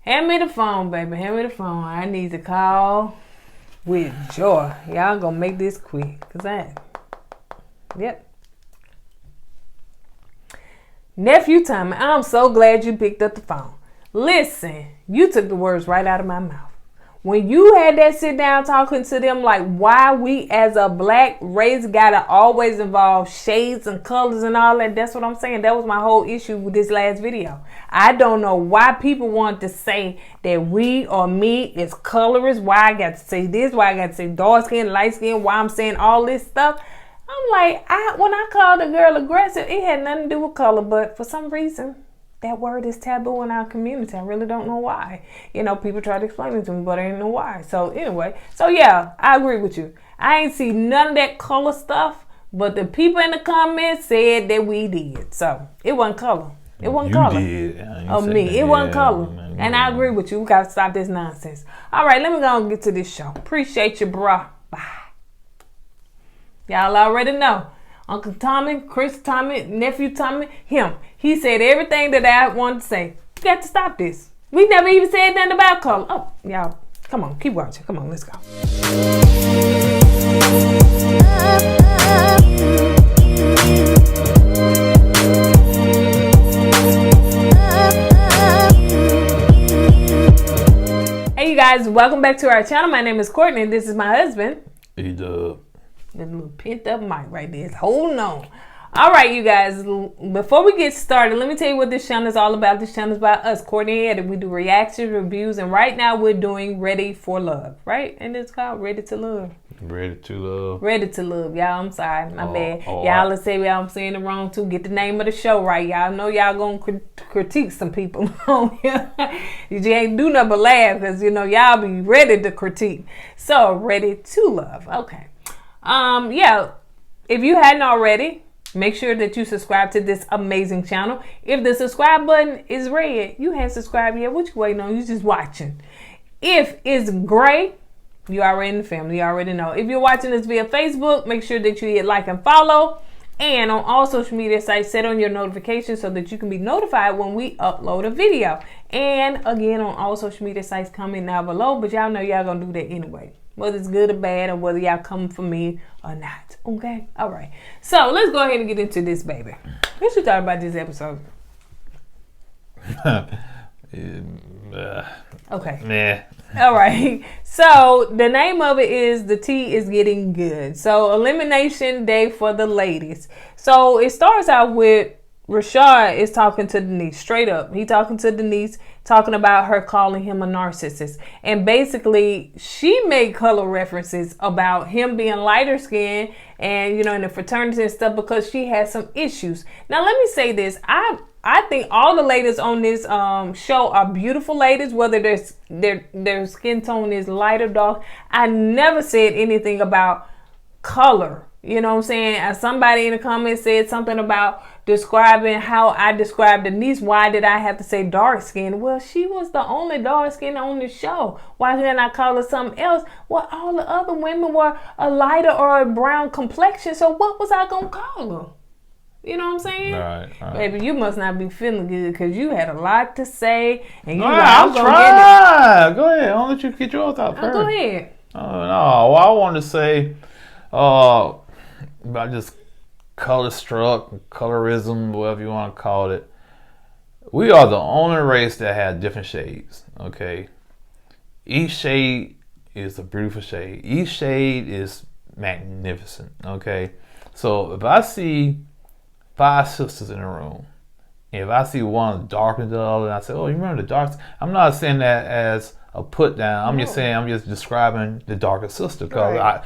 Hand me the phone, baby. Hand me the phone. I need to call with joy. Y'all gonna make this quick. Yep. Nephew Tommy, I'm so glad you picked up the phone. Listen, you took the words right out of my mouth. When you had that sit down talking to them like why we as a black race gotta always involve shades and colors and all that, that's what I'm saying. That was my whole issue with this last video. I don't know why people want to say that we or me is colorist, why I got to say this, why I got to say dark skin, light skin, why I'm saying all this stuff. I'm like, when I called a girl aggressive, it had nothing to do with color, but for some reason, that word is taboo in our community. I really don't know why. You know, people try to explain it to me, but I didn't know why. So anyway, yeah, I agree with you. I ain't see none of that color stuff, but the people in the comments said that we did. So it wasn't color. It wasn't color. Did. Of me. It wasn't color. And I agree with you. We got to stop this nonsense. All right, let me go and get to this show. Appreciate you, bro. Bye. Y'all already know. Uncle Tommy, Chris Tommy, Nephew Tommy, him. He said everything that I wanted to say. You got to stop this. We never even said nothing about color. Oh, y'all, come on, keep watching. Come on, let's go. Hey, you guys, welcome back to our channel. My name is Kourtney, and this is my husband. E-Dub. That little pent up mic right there. It's holding on. All right, you guys. Before we get started, let me tell you what this channel is all about. This channel is about us, Kourtney and Eddie. We do reactions, reviews, and right now we're doing Ready for Love, right? And it's called Ready to Love. Ready to Love. Ready to Love, y'all. I'm sorry, my bad. Y'all let's say I'm saying it wrong too. Get the name of the show right. Y'all know y'all gonna critique some people on here. You ain't do nothing but laugh because you know y'all be ready to critique. So Ready to Love, okay. Yeah, if you hadn't already, make sure that you subscribe to this amazing channel. If the subscribe button is red, you haven't subscribed yet. What you waiting on? You just watching. If it's gray, you already in the family. You already know. If you're watching this via Facebook, make sure that you hit like and follow. And on all social media sites, set on your notifications so that you can be notified when we upload a video. And again, on all social media sites, comment down below. But y'all know y'all gonna do that anyway. Whether it's good or bad, or whether y'all come for me or not. Okay? All right. So let's go ahead and get into this, baby. What you thought about this episode? Okay. Nah. All right. So the name of it is The Tea is Getting Good. So elimination day for the ladies. So it starts out with Rashad is talking to Denise straight up. He talking to Denise, talking about her calling him a narcissist. And basically, she made color references about him being lighter skinned and, you know, in the fraternity and stuff because she had some issues. Now, let me say this. I think all the ladies on this show are beautiful ladies, whether their skin tone is light or dark. I never said anything about color. You know what I'm saying? Somebody in the comments said something about describing how I described Denise. Why did I have to say dark skin? Well, she was the only dark skin on the show. Why didn't I call her something else? Well, all the other women were a lighter or a brown complexion. So what was I going to call her? You know what I'm saying? All right. Baby, you must not be feeling good because you had a lot to say. And you I'm trying. Go ahead. I'll let you get yours out first. Go ahead. No. Well, I wanted to say about just color struck, colorism, whatever you want to call it. We are the only race that has different shades, okay? Each shade is a beautiful shade. Each shade is magnificent, okay? So if I see 5 sisters in a room, and if I see one darker than the other, and I say, oh, you remember the dark? I'm not saying that as a put down. I'm just saying, I'm just describing the darker sister. Because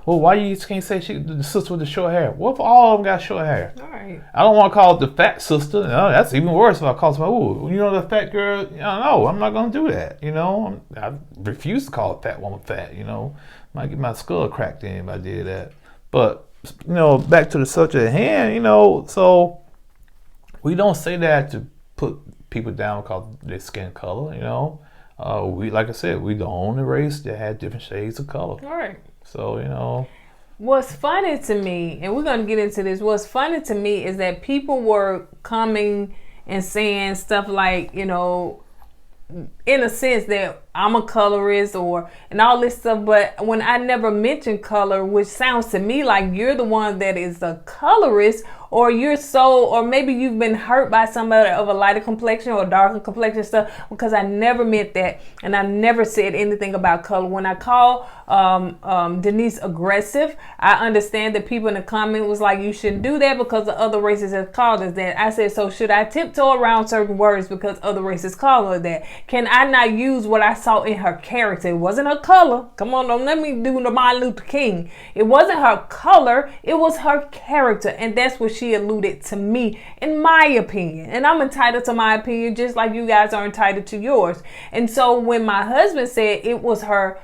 why you can't say the sister with the short hair? What if all of them got short hair? All right. I don't want to call it the fat sister. No, that's even worse if I call somebody, ooh, you know the fat girl? No, I'm not going to do that. You know, I refuse to call a fat woman fat. You know, might get my skull cracked in if I did that. But you know, back to the subject at hand. You know, so we don't say that to put people down because of their skin color. You know. We, like I said, we the only race that had different shades of color. All right. So, you know. What's funny to me, and we're going to get into this, what's funny to me is that people were coming and saying stuff like, you know, in a sense that I'm a colorist and all this stuff, but when I never mention color, which sounds to me like you're the one that is a colorist, or or maybe you've been hurt by somebody of a lighter complexion or darker complexion stuff, because I never meant that, and I never said anything about color. When I call Denise aggressive, I understand that people in the comment was like, you shouldn't do that because the other races have called us that. I said, so should I tiptoe around certain words because other races call her that? Can I not use what I saw in her character? It wasn't her color. Come on, don't let me do the Martin Luther King. It wasn't her color. It was her character. And that's what she alluded to me, in my opinion. And I'm entitled to my opinion just like you guys are entitled to yours. And so when my husband said it was her,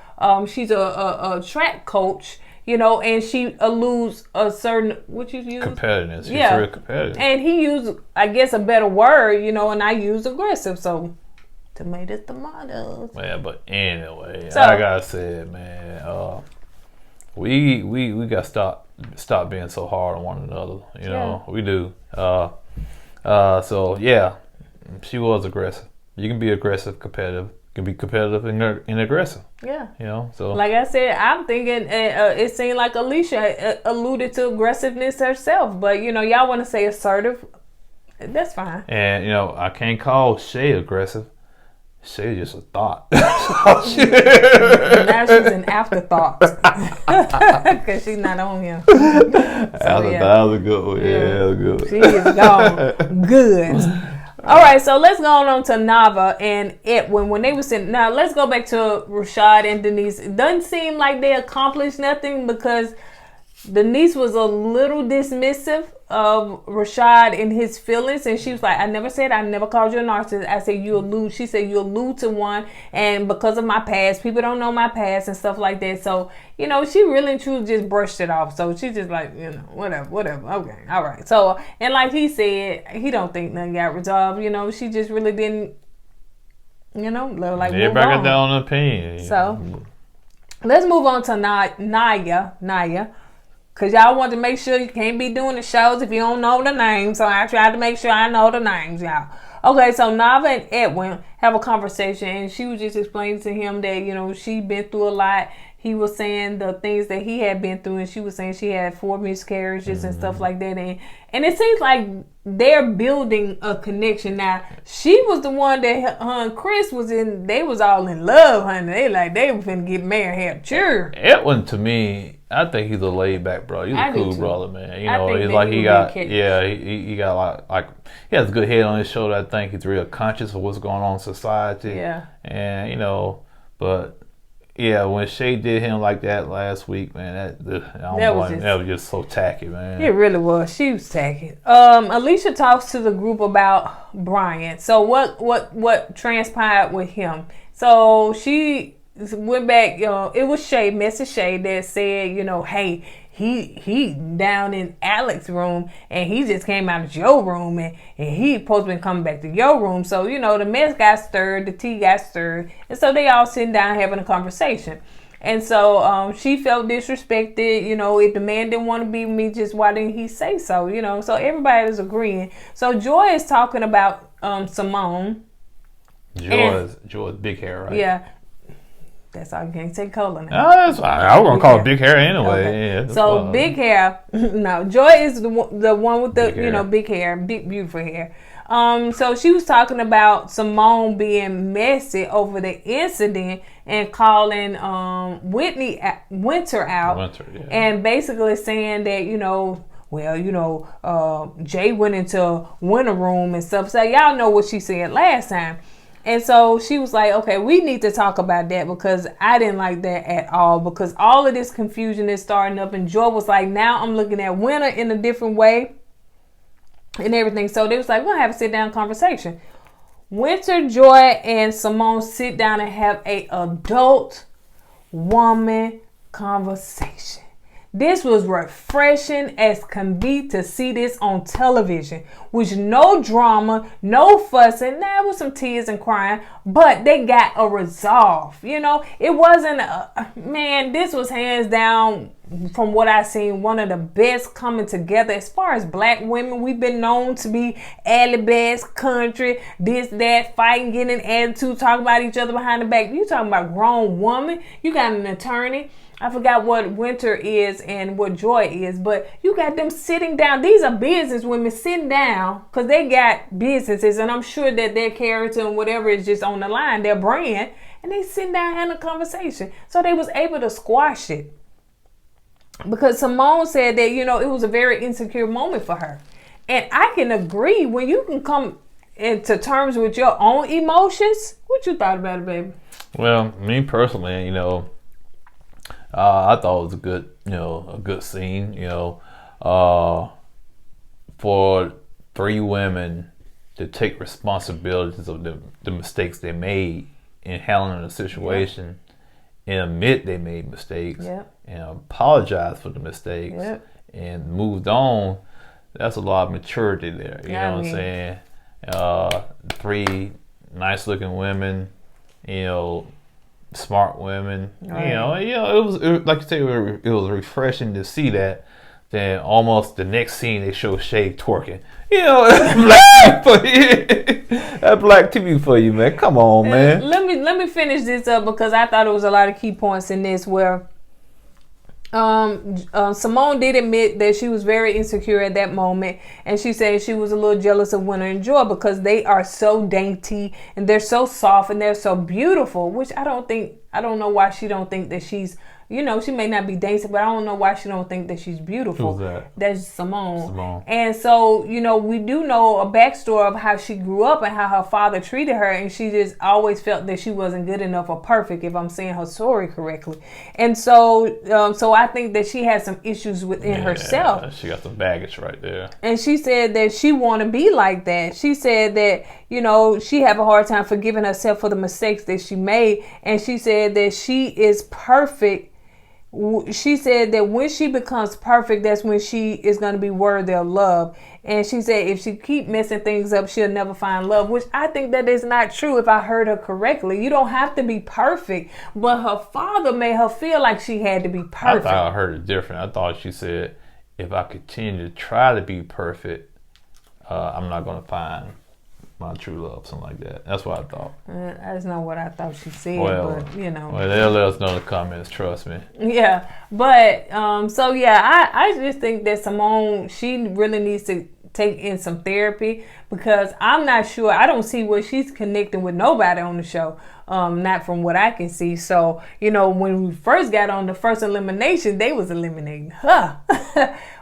she's a track coach, and she alludes a certain, what you use? Competitiveness. She's real competitive. And he used, I guess, a better word, and I use aggressive. So tomatoes. Yeah, but anyway, so, like I said, man, we gotta stop being so hard on one another. You know, we do. So yeah, she was aggressive. You can be aggressive, competitive. You can be competitive and aggressive. Yeah. So like I said, I'm thinking it seemed like Alicia alluded to aggressiveness herself, but y'all want to say assertive. That's fine. And I can't call Shay aggressive. Shay's just a thought. Now she's an afterthought because she's not on here. That was a good one. Yeah, that was good. She is gone. Good. All right, so let's go on to Nava and Edwin. When they were sitting, now let's go back to Rashad and Denise. It doesn't seem like they accomplished nothing because Denise was a little dismissive of Rashad and his feelings, and she was like, I never called you a narcissist. I said you allude. She said you allude to one, and because of my past, people don't know my past and stuff like that. So she really and truly just brushed it off. So she's just like, whatever. Okay, all right. So, and like he said, he don't think nothing got resolved. She just really didn't. Like everybody got their own opinion. So let's move on to Naya. Because y'all want to make sure you can't be doing the shows if you don't know the names. So I tried to make sure I know the names, y'all. Okay, so Nava and Edwin have a conversation. And she was just explaining to him that, she been through a lot. He was saying the things that he had been through. And she was saying she had 4 miscarriages and stuff like that. And it seems like they're building a connection. Now, she was the one that her and Chris was in. They was all in love, honey. They were finna get married. Sure. Edwin, to me, I think he's a laid back brother. He's a cool brother, man. He's like he got like he has a good head on his shoulder. I think he's real conscious of what's going on in society. Yeah. And but yeah, when Shay did him like that last week, man, that was just so tacky, man. It really was. She was tacky. Alicia talks to the group about Brian. So what transpired with him? So she went back, it was Shay, Mrs. Shay, that said, hey, he down in Alex's room and he just came out of your room and he supposed to be coming back to your room. So, the mess got stirred, the tea got stirred. And so they all sitting down having a conversation. And so she felt disrespected. If the man didn't want to be with me, just why didn't he say so? So everybody is agreeing. So Joy is talking about Simone. Joy's big hair, right? Yeah. That's all. You can't say color now. Oh, that's fine. I was gonna call it big hair anyway. Okay. Yeah, so fun. Big hair. No, Joy is the one with the big hair, big beautiful hair. So she was talking about Simone being messy over the incident and calling Winter out, and basically saying that Jay went into Winter room and stuff. So y'all know what she said last time. And so she was like, okay, we need to talk about that because I didn't like that at all, because all of this confusion is starting up. And Joy was like, now I'm looking at Winter in a different way and everything. So they was like, we'll have a sit down conversation. Winter, Joy, and Simone sit down and have a adult woman conversation. This was refreshing as can be to see this on television, which no drama, no fussing. There was some tears and crying, but they got a resolve. It wasn't man. This was hands down from what I've seen, one of the best coming together as far as black women. We've been known to be alley best, country, this, that, fighting, getting an attitude, talking about each other behind the back. You talking about grown woman. You got an attorney. I forgot what Winter is and what Joy is, but you got them sitting down. These are business women sitting down because they got businesses, and I'm sure that their character and whatever is just on the line, their brand, and they sitting down having a conversation. So they was able to squash it. Because Simone said that, you know, it was a very insecure moment for her. And I can agree, when you can come into terms with your own emotions. What you thought about it, baby? Well, me personally, you know, I thought it was a good scene, for three women to take responsibilities of the mistakes they made in handling the situation, and admit they made mistakes, and apologize for the mistakes, and moved on. That's a lot of maturity there. You know what I'm saying? Three nice looking women, smart women. Right. It was like you say, it was refreshing to see that. Then almost the next scene they show Shay twerking. That's black for you. That's black TV for you, man. Come on, man. Let me finish this up because I thought it was a lot of key points in this where Simone did admit that she was very insecure at that moment, and she said she was a little jealous of Winter and Joy because they are so dainty and they're so soft and they're so beautiful, which I don't know why she don't think that she's, she may not be dainty, but I don't know why she don't think that she's beautiful. Who's that? That's Simone. And so, we do know a backstory of how she grew up and how her father treated her, and she just always felt that she wasn't good enough or perfect, if I'm saying her story correctly. And so, I think that she has some issues within herself. She got some baggage right there. And she said that she want to be like that. She said that, she have a hard time forgiving herself for the mistakes that she made, and she said that she is perfect. She said that when she becomes perfect, that's when she is going to be worthy of love. And she said if she keep messing things up, she'll never find love, which I think that is not true if I heard her correctly. You don't have to be perfect, but her father made her feel like she had to be perfect. I thought I heard it different. I thought she said, if I continue to try to be perfect, I'm not going to find my true love, something like that. That's what I thought. That's not what I thought she said, well, but Well, they'll let us know in the comments, trust me. Yeah, but I just think that Simone, she really needs to take in some therapy because I'm not sure. I don't see where she's connecting with nobody on the show. Not from what I can see. So, when we first got on the first elimination, they was eliminating her.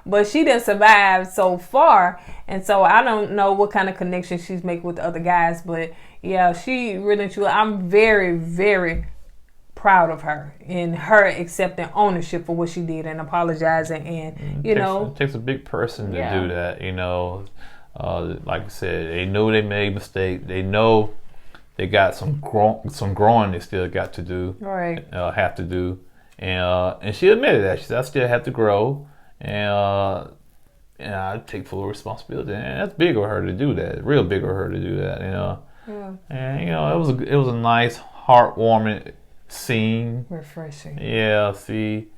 But she didn't survive so far. And so I don't know what kind of connection she's making with the other guys. But yeah, she really, truly, I'm very, very proud of her in her accepting ownership for what she did and apologizing. And, it takes a big person to do that, like I said, they know they made mistakes. They know they got some growing they still got to do, right? Have to do, and she admitted that. She said, "I still have to grow, and I take full responsibility." And that's big of her to do that. Real big of her to do that, Yeah. And it was a nice, heartwarming scene. Refreshing. Yeah. See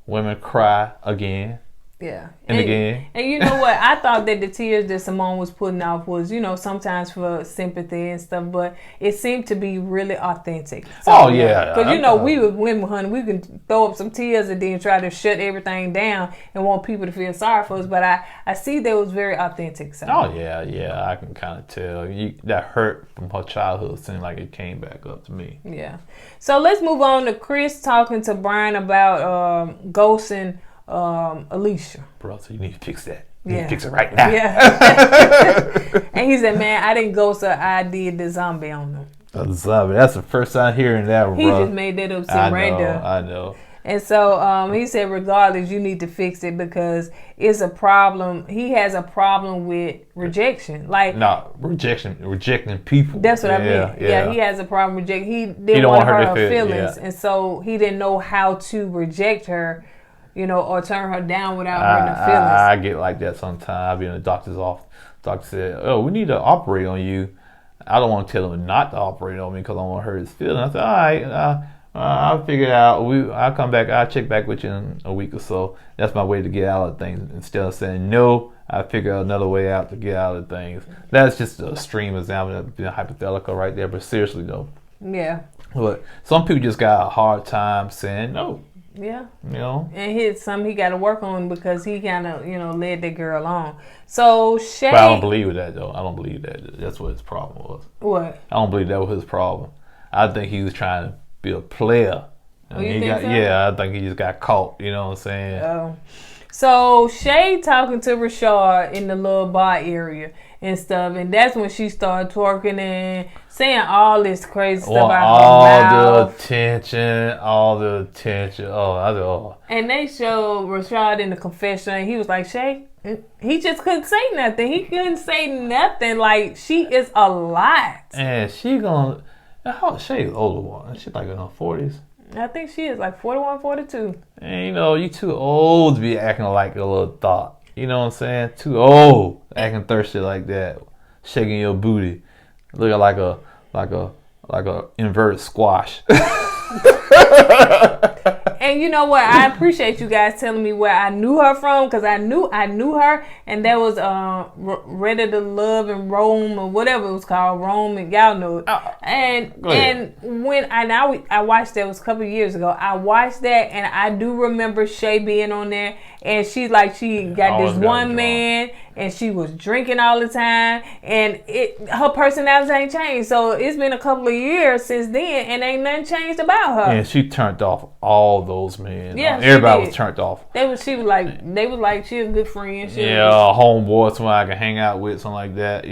women cry again. Yeah. And again. And you know what? I thought that the tears that Simone was putting off was, sometimes for sympathy and stuff, but it seemed to be really authentic. So, yeah. Because, we were women, honey, we can throw up some tears and then try to shut everything down and want people to feel sorry for us. But I see that it was very authentic. So. Oh, yeah. I can kind of tell. That hurt from her childhood seemed like it came back up to me. Yeah. So let's move on to Chris talking to Brian about ghosting Alicia. Bro, so you need to fix that. You need to fix it right now. Yeah. And he said, man, I didn't ghost her. I did the zombie on them. The zombie. That's the first time hearing that one, He just made that up right there. I know. And so he said, regardless, you need to fix it because it's a problem. He has a problem with rejection. Rejecting people. That's what I mean. Yeah, he has a problem rejecting. He didn't want to hurt her feelings. Yeah. And so he didn't know how to reject her, or turn her down without hurting her feelings. I get like that sometimes. I'll be in the doctor's office. Doctor said, "Oh, we need to operate on you." I don't want to tell him not to operate on me because I don't want to hurt his feelings. I said, "All right, I'll figure it out. I'll come back. I'll check back with you in a week or so. That's my way to get out of things. Instead of saying no, I figure out another way out to get out of things. That's just a extreme example of being hypothetical right there. But seriously though. Yeah. But some people just got a hard time saying no. Yeah. You know? And it's something he got to work on because he kind of, led that girl on. So, Shay... But I don't believe that, though. I don't believe that. That's what his problem was. What? I don't believe that was his problem. I think he was trying to be a player. Oh, you think so? Yeah, I think he just got caught. You know what I'm saying? Oh. So, Shay talking to Rashad in the little bar area and stuff, and that's when she started twerking and saying all this crazy stuff about her mouth. All the attention. Oh. And they showed Rashad in the confession, and he was like, Shay, he just couldn't say nothing. He couldn't say nothing. Like, she is a lot. And she gonna... Shay's older one. She's like in her 40s. I think she is like 41, 42. And you too old to be acting like a little thought. You know what I'm saying? Too old acting thirsty like that, shaking your booty, looking like a inverted squash. And you know what? I appreciate you guys telling me where I knew her from, because I knew her, and that was Ready to Love and Rome, or whatever it was called, Rome, and y'all know it. And when I watched that, it was a couple of years ago. I watched that, and I do remember Shay being on there, and she got this one man, and she was drinking all the time, and her personality ain't changed. So it's been a couple of years since then, and ain't nothing changed about her. And she turned off all those men. Yeah, everybody was turned off. They was like she was a good friend. A homeboy, someone I can hang out with, something like that.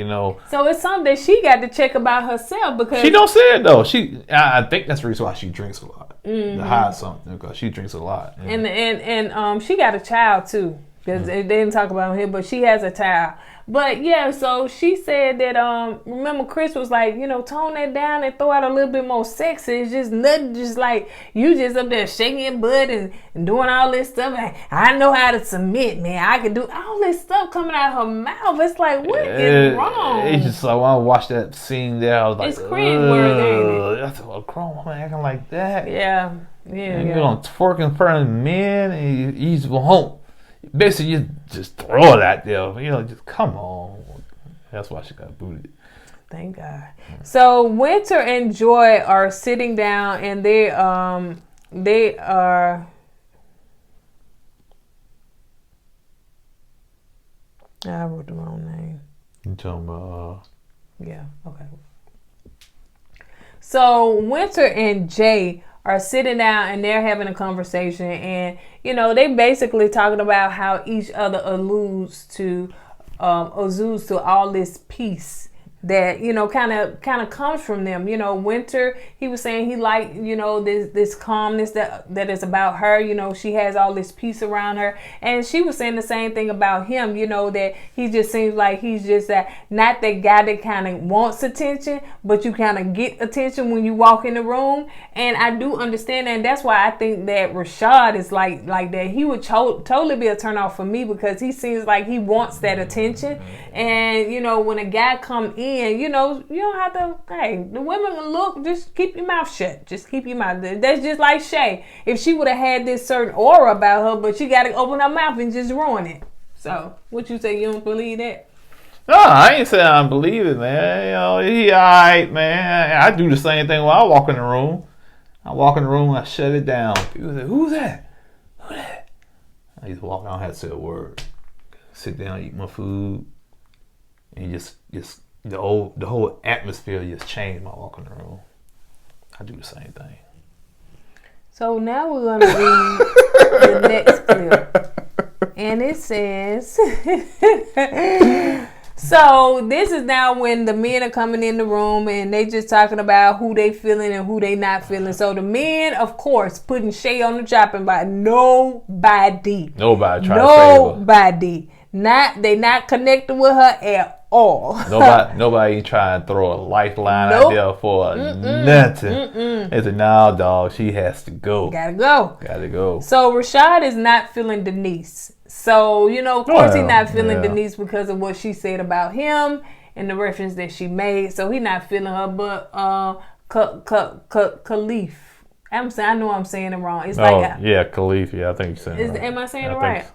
So it's something that she got to check about herself, because she don't say it though. I think that's the reason why she drinks a lot. To hide something, because she drinks a lot. And she got a child too, because they didn't talk about him here, but she has a child. But yeah, so she said that remember Chris was like, tone that down and throw out a little bit more sex. It's just nothing, just like you just up there shaking your butt and doing all this stuff. I know how to submit, man. I can do all this stuff coming out of her mouth. It's like, what is wrong? It's just like, when I watched that scene there, I was like, it's cringeworthy. That's a grown woman acting like that. Yeah. You're gonna twerk in front of men, and you just won't. Basically, you just throw it out there. Just come on. That's why she got booted. Thank God. So Winter and Joy are sitting down, and they are. I wrote the wrong name. You talking about? Yeah. Okay. So Winter and Jay are sitting down, and they're having a conversation, and they basically talking about how each other alludes to all this peace that kind of comes from them. Winter, he was saying he liked this calmness that is about her. She has all this peace around her, and she was saying the same thing about him. That he just seems like he's just not that guy that kind of wants attention, but you kind of get attention when you walk in the room. And I do understand that, and that's why I think that Rashad is like that. He would totally be a turnoff for me, because he seems like he wants that attention. And when a guy come in, you don't have to, hey, the women look, just keep your mouth shut. Just keep your mouth. That's just like Shay. If she would have had this certain aura about her, but she got to open her mouth and just ruin it. So, what you say, you don't believe that? No, I ain't saying I don't believe it, man. He alright, man. I do the same thing when I walk in the room. I shut it down. People say, who's that? Who that? I just walk, I don't have to say a word. Sit down, eat my food, and just the whole atmosphere just changed when I walk in the room. I do the same thing. So now we're going to read the next clip. And it says, so this is now when the men are coming in the room, and they just talking about who they feeling and who they not feeling. So the men, of course, putting Shay on the chopping block. Nobody trying to save her. They not connected with her at all. Nobody trying to throw a lifeline out there for nothing. They said, "No, dog, she has to go. Gotta go." So Rashad is not feeling Denise. So of course he's not feeling Denise because of what she said about him and the reference that she made. So he's not feeling her. But Khalif, I know I'm saying it wrong. It's Khalif. Yeah, I think you're saying it right. Am I saying it right?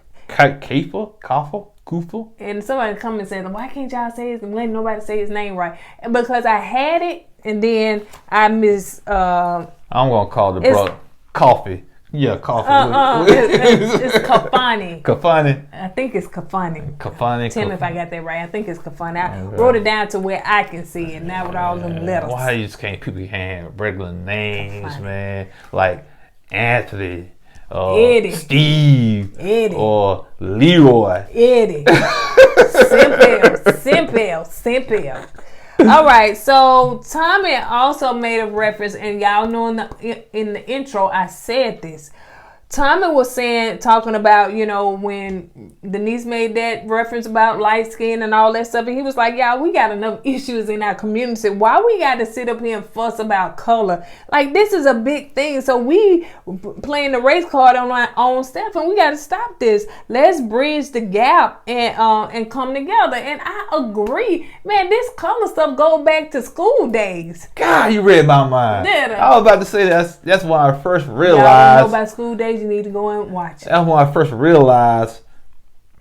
Kufel. And somebody come and said, why can't y'all say his name? Let nobody say his name right. And because I had it, and then I I'm going to call the brother Coffee. Yeah, Coffee. It's Kafani. Kafani. I think it's Kafani. Kafani. Tell me if I got that right. I think it's Kafani. I wrote it down to where I can see it, not with all them letters. Why you just can't, people can't have regular names, Kafani. Man. Like Anthony. Eddie. Steve. Eddie. Or Leroy. Eddie. Simple. All right, so Tommy also made a reference, and y'all know in the intro I said this. Tommy was talking about, when Denise made that reference about light skin and all that stuff, and he was like, y'all, we got enough issues in our community. Why we got to sit up here and fuss about color? Like, this is a big thing. So we playing the race card on our own stuff, and we got to stop this. Let's bridge the gap and come together. And I agree. Man, this color stuff go back to school days. God, you read my mind. Did I was about to say that's when I first realized. Y'all know about school days. You need to go and watch it. That's when I first realized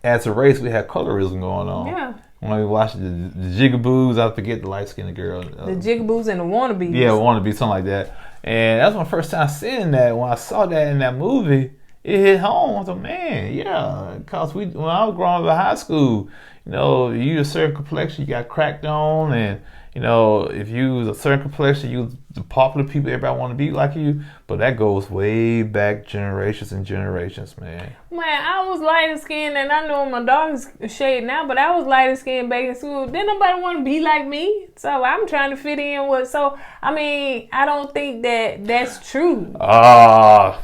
as a race we had colorism going on. Yeah. When we watched the Jigaboos, I forget the light skinned girl. The Jigaboos and the Wannabes. Yeah, Wannabes, something like that. And that's my first time seeing that. When I saw that in that movie, it hit home. I was like, man, yeah. Because when I was growing up in high school, you a certain complexion, you got cracked on, and if you was a certain complexion, you was the popular people, everybody want to be like you. But that goes way back generations and generations, man. Man, I was lighter skinned, and I know I'm a dark shade now, but I was lighter skinned back in school. Didn't nobody want to be like me, so I'm trying to fit in with. So I don't think that's true. All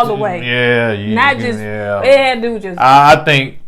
the way. Yeah, not just. Yeah. It had to do with just. I think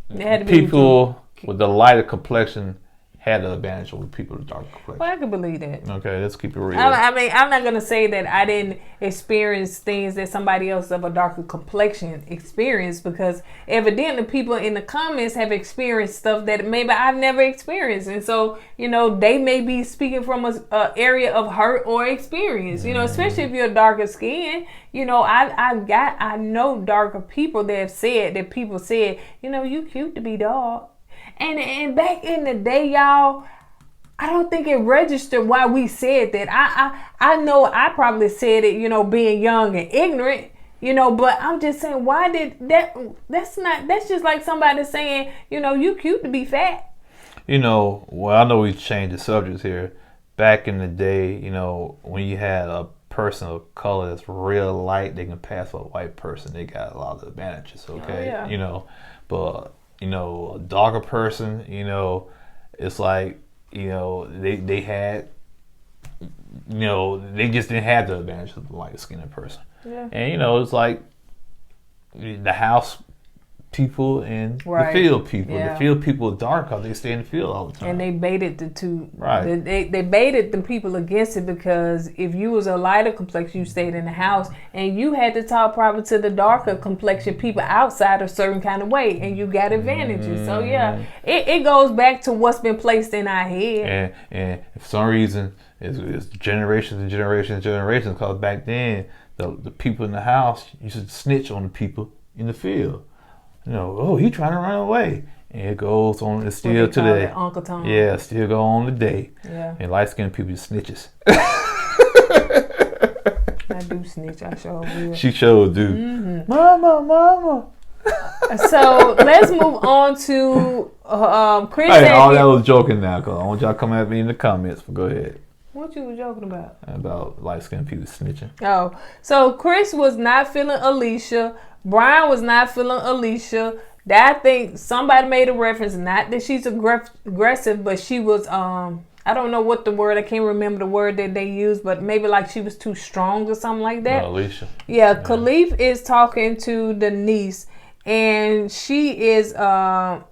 people with the lighter complexion had the advantage over people with dark complexion. Well, I can believe that. Okay, let's keep it real. I'm not going to say that I didn't experience things that somebody else of a darker complexion experienced, because evidently people in the comments have experienced stuff that maybe I've never experienced. And so, they may be speaking from an area of hurt or experience, especially if you're darker skin. I know darker people that people said, you cute to be dark. And back in the day, y'all, I don't think it registered why we said that. I know I probably said it, being young and ignorant, but I'm just saying, why did that's just like somebody saying, you cute to be fat. Well, I know we changed the subjects here. Back in the day, when you had a person of color that's real light, they can pass for a white person. They got a lot of advantages, okay? Oh, yeah. But a darker person, it's like, they had, they just didn't have the advantage of the light skinned person. Yeah. And, it's like the house people and right. the field people. Yeah. The field people are dark because they stay in the field all the time. And they baited the two. Right. They baited the people against it, because if you was a lighter complexion, you stayed in the house, and you had to talk probably to the darker complexion people outside a certain kind of way, and you got advantages. So yeah, it goes back to what's been placed in our head. And for some reason, it's generations and generations and generations, because back then, the people in the house used to snitch on the people in the field. He trying to run away. And it goes on, it's still today. Uncle Tom. Yeah, still go on today. Yeah. And light-skinned people just snitches. I do snitch, I sure will. She sure do. Mm-hmm. Mama. So let's move on to Chris. Hey, all that was joking now, because I want y'all to come at me in the comments, but go ahead. What you were joking about? About light-skinned people snitching. Oh, so Chris was not feeling Alicia. Brian was not feeling Alicia. I think somebody made a reference, not that she's aggressive, but she was, I don't know what the word, I can't remember the word that they used, but maybe like she was too strong or something like that. Alicia. Yeah, Khalif is talking to Denise, and she is, Khalif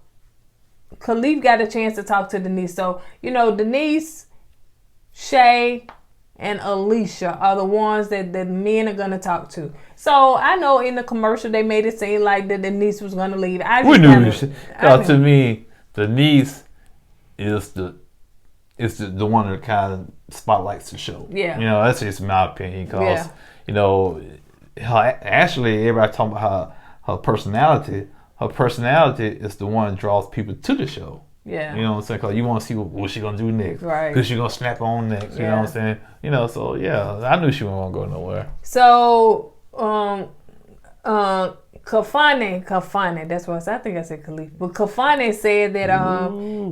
got a chance to talk to Denise. So, Denise, Shay, and Alicia are the ones that the men are going to talk to. So I know in the commercial they made it seem like that Denise was going to leave. We knew this. To me, Denise is the one that kind of spotlights the show. Yeah. You know, that's just my opinion. Because, Yeah. you know, actually, everybody talking about her personality. Her personality is the one that draws people to the show. Yeah. You know what I'm saying? Because you want to see what she going to do next. Right. Who's she going to snap on next. You know what I'm saying? You know, so yeah, I knew she wasn't going to go nowhere. So, Kafane, that's what I think I said Khalif. But Kafane said that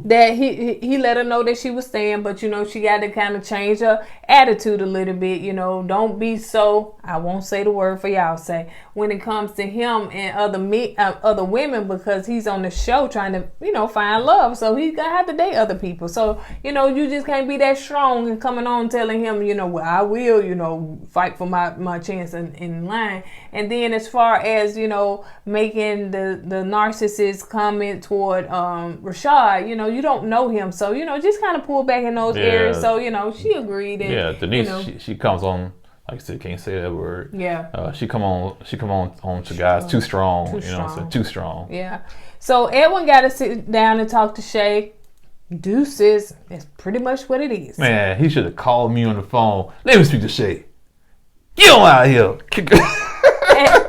that he let her know that she was staying, but you know, she got to kind of change her attitude a little bit, you know, don't be so, I won't say the word for y'all say, when it comes to him and other women, because he's on the show trying to, you know, find love, so he's gonna have to date other people. So, you know, you just can't be that strong and coming on telling him, you know, well, I will, you know, fight for my chance in line. And then as far as, you know, making the narcissist comment toward Rashad, you know, you don't know him, so, you know, just kind of pull back in those areas. So, you know, she agreed. And, Denise, you know, she comes on, like I said, can't say that word. Yeah. She come on to guys too strong. You know what I'm saying? Too strong. Yeah. So Edwin got to sit down and talk to Shay. Deuces. That's pretty much what it is. Man, he should have called me on the phone. Let me speak to Shay. Get on out of here.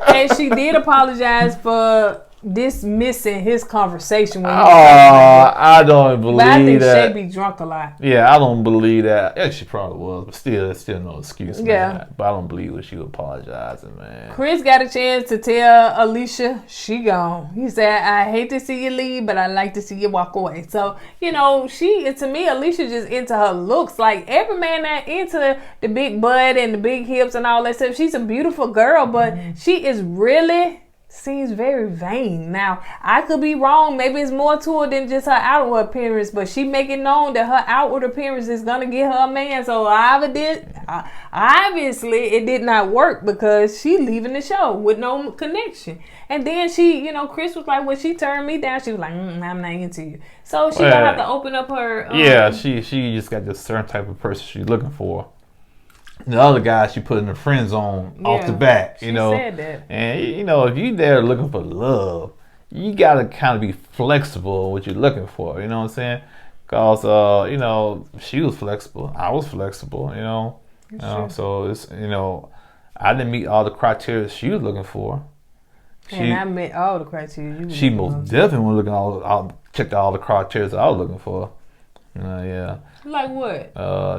And she did apologize for dismissing his conversation with him. I don't believe but I think that. Shay be drunk a lot. Yeah, I don't believe that. Yeah, she probably was, but still, it's still no excuse, man. Yeah. But I don't believe what she was apologizing, man. Chris got a chance to tell Alicia she gone. He said, I hate to see you leave, but I like to see you walk away. So, you know, to me, Alicia just into her looks. Like, every man that into the big butt and the big hips and all that stuff, she's a beautiful girl, but she is really seems very vain. Now, I could be wrong. Maybe it's more to her than just her outward appearance, but she make it known that her outward appearance is gonna get her a man. So obviously it did not work, because she leaving the show with no connection. And then she, you know, Chris was like, well, she turned me down. She was like, I'm not into you. So she gonna have to open up her. She just got this certain type of person she's looking for. The other guy she put in the friend zone off the bat, you know. Said that. And you know, if you there looking for love, you gotta kind of be flexible in what you're looking for. You know what I'm saying? Cause you know, she was flexible, I was flexible. You know, so it's, you know, I didn't meet all the criteria she was looking for. And I met all the criteria. She most definitely was looking checked all the criteria I was looking for. Yeah. Like what?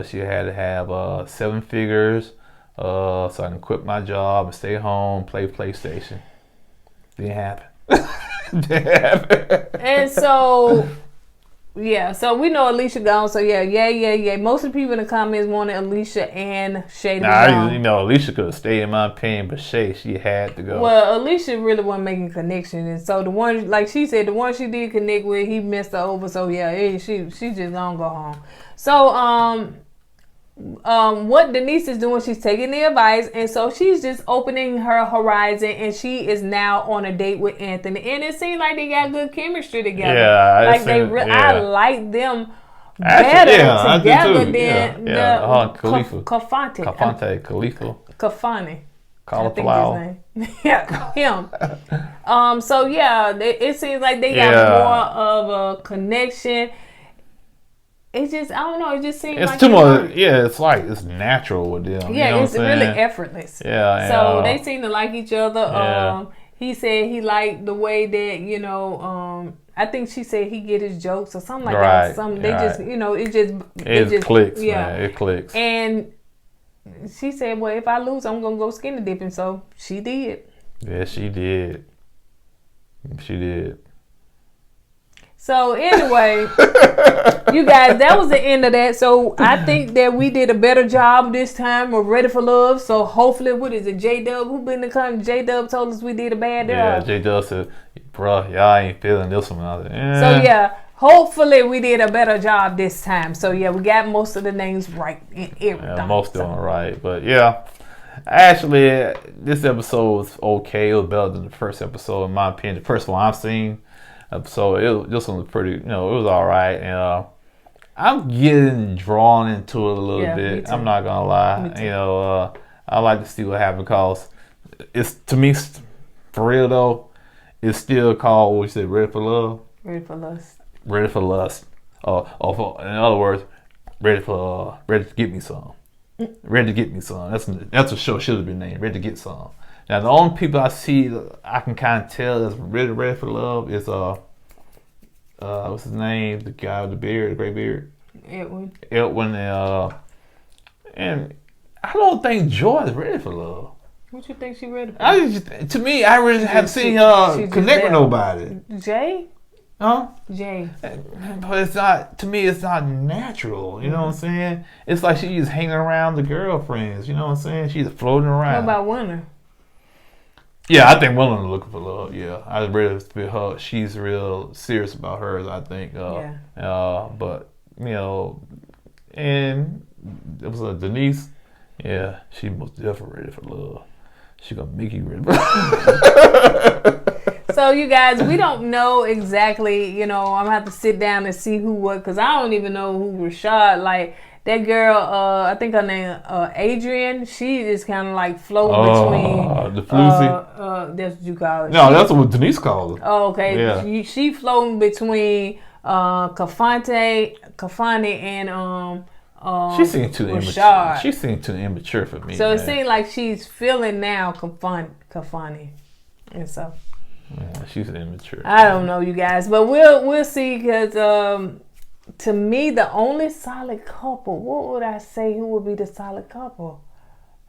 She had to have 7 figures, so I can quit my job and stay home, play PlayStation. Didn't happen. And so, yeah, so we know Alicia gone. So yeah. Most of the people in the comments wanted Alicia and Shay to be gone. You know, Alicia could have stayed in my opinion, but Shay, she had to go. Well, Alicia really wasn't making connection, and so the one, like she said, the one she did connect with, he messed her over. So yeah, she just gonna go home. So what Denise is doing, she's taking the advice, and so she's just opening her horizon, and she is now on a date with Anthony, and it seems like they got good chemistry together. Yeah, I like them better together than the Kafani. Cauliflower. Yeah, him. So yeah, it seems like they got more of a connection. It just, I don't know, it just seems like it's too much. Yeah, it's like it's natural with them. Yeah, you know it's really effortless. Yeah. So they seem to like each other. Yeah. He said he liked the way that, you know, I think she said he get his jokes or something like that. They just, you know, it just clicks. Yeah, man. It clicks. And she said, well, if I lose, I'm gonna go skinny dipping. So she did. Yeah, she did. She did. So anyway, you guys, that was the end of that. So I think that we did a better job this time of Ready for Love. So hopefully, what is it, J-Dub? Who been in the comment? J-Dub told us we did a bad job. Yeah, J-Dub said, bro, y'all ain't feeling this one. I was like, So yeah, hopefully we did a better job this time. So yeah, we got most of the names right in everything. Yeah, most of them are right. But yeah, actually, this episode was okay. It was better than the first episode, in my opinion. The first one I've seen. So this one was pretty, you know, it was all right. And I'm getting drawn into it a little bit. I'm not gonna lie. You know, I like to see what happens, because it's, to me, for real though, it's still called, what you said, Ready for Love? Ready for Lust. Ready for Lust. In other words, ready to get me some. Ready to get me some. That's a show should have been named Ready to Get Some. Now the only people I see that I can kind of tell that's ready for love is what's his name? The guy with the beard, the gray beard. Edwin, and I don't think Joy is ready for love. What you think she ready for? I really haven't seen her connect with nobody. Jay? Huh? Jay. But it's not, to me, it's not natural. You know what I'm saying? It's like she's hanging around the girlfriends. You know what I'm saying? She's floating around. What about Winter? Yeah, I think women are looking for love. Yeah, I really feel her. She's real serious about hers. I think. But you know, and it was Denise. Yeah, she most definitely ready for love. She gonna make you ready. So you guys, we don't know exactly. You know, I'm gonna have to sit down and see who what, because I don't even know who Rashad. Like that girl, I think her name Adrian. She is kind of like floating between the floozy. That's what you call it. No, that's what Denise called her. Oh, okay. Yeah. She floating between Kafani and she seemed too immature. She seemed too immature for me. So it seemed like she's feeling now Kafani, and so. Yeah, she's immature. I don't know, you guys, but we'll see. Because to me, the only solid couple, what would I say? Who would be the solid couple?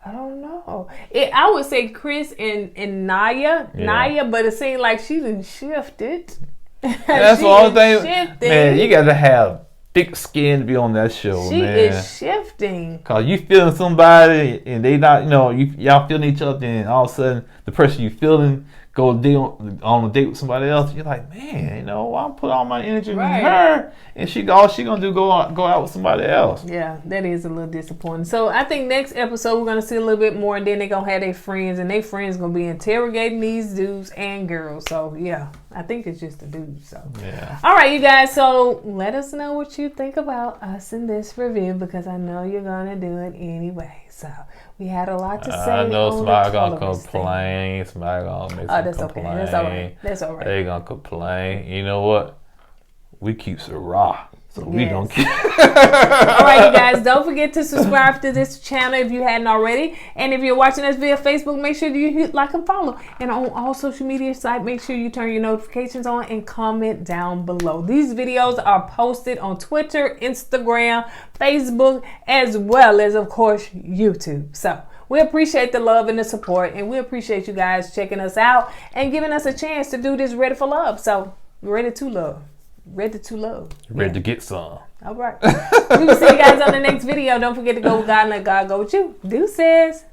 I don't know. I would say Chris and Naya. Yeah. Naya, but it seemed like she done shifted. That's the only thing. Man, you got to have thick skin to be on that show, she man. She is shifting. Cause you feeling somebody and they not, y'all feeling each other, and all of a sudden the person you feeling go on a date with somebody else. You're like, man, I'll put all my energy in her, and all she gonna do go out with somebody else. Yeah, that is a little disappointing. So I think next episode we're gonna see a little bit more, and then they're gonna have their friends, and their friends gonna be interrogating these dudes and girls. So yeah, I think it's just the dudes. So yeah. All right, you guys. So let us know what you think about us in this review, because I know you're gonna do it anyway. So we had a lot to say. I know somebody gonna complain. Somebody gonna make some complain. Okay. That's all right. That's all right. They gonna complain. You know what? We keep it raw. So we don't keep. All right, you guys. Don't forget to subscribe to this channel if you hadn't already. And if you're watching us via Facebook, make sure you hit like and follow. And on all social media sites, make sure you turn your notifications on and comment down below. These videos are posted on Twitter, Instagram, Facebook, as well as, of course, YouTube. So we appreciate the love and the support, and we appreciate you guys checking us out and giving us a chance to do this Ready for Love. So ready to love. Ready to love. Ready to get some. All right. We will see you guys on the next video. Don't forget to go with God and let God go with you. Deuces.